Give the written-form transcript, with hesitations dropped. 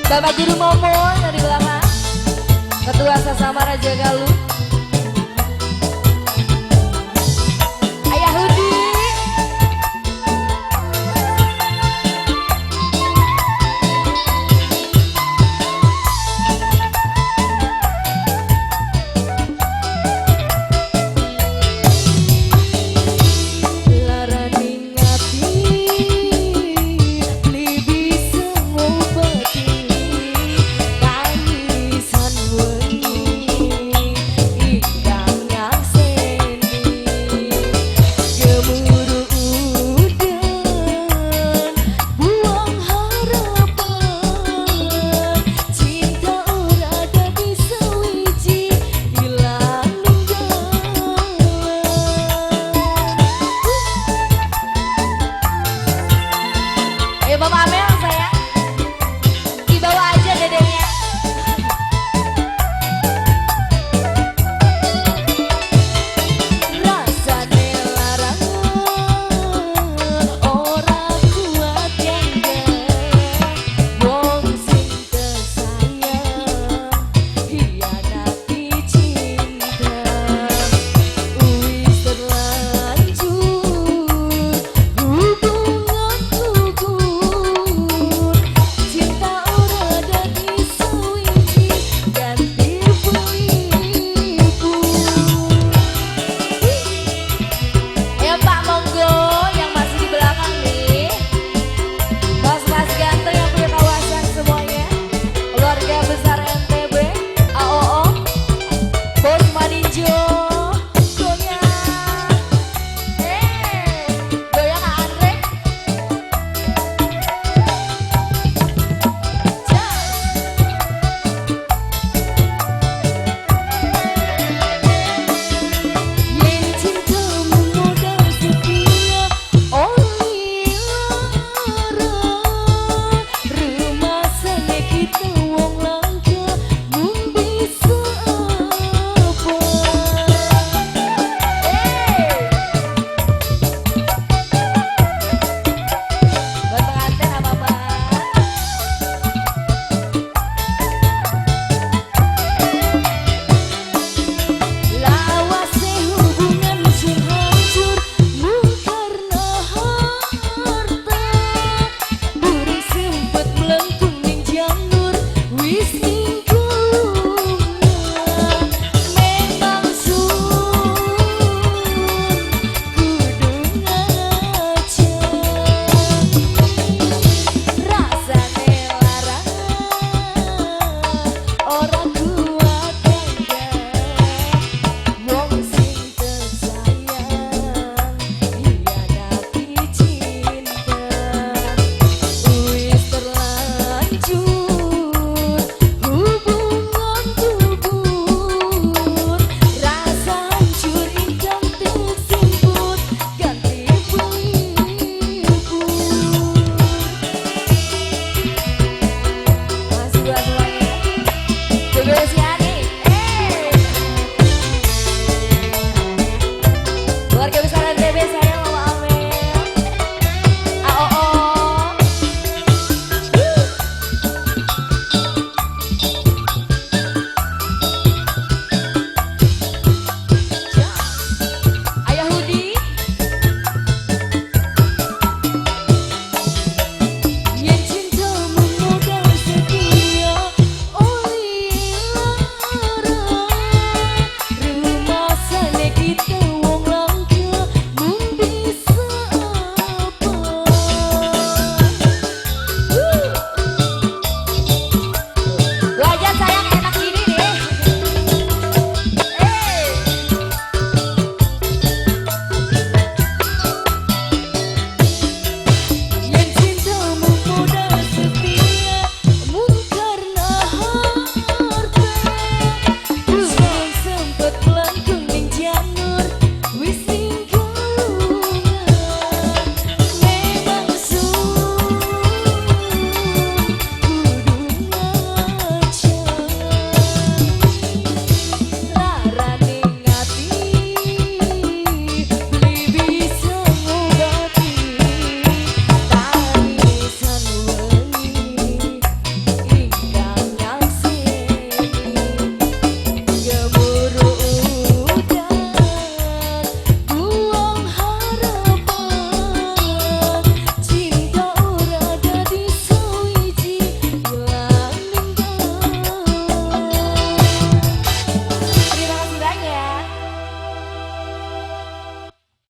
Bapak Guru Momo dari belakang, Ketua Sesama Raja Galuh, Ayah Hudi, Bapak Amel sayang, dibawa aja dedenya. Rasane larangan ora kuat yang wong sing tersayang hianati cinta wis terlanjur hubungan gugur cinta ora dadi suwiji ganti ibu-ibu. Ya Pak, monggo yang masih di belakang nih, mas-mas ganteng yang punya kawasan semuanya, keluarga besar NTB, AOO, Bos Maninjo, goyang, goyang Andre, yen cintamu modal setia oli lara rumasane kita wong langka mung bisa apa buat pengantin apa Mbak? Lawase hubungan sing hancur mung karena harta buri sempet melengkung ning janur wis ninggulungan memang sun kudu ngaca rasane larangan ora kuat wong sing tersayang hianati cinta wis terlanjur hubungan gugur rasa hancur ingkang tersimput ganti ibu-ibu. Masih buat semuanya BBS Yani, keluarga besar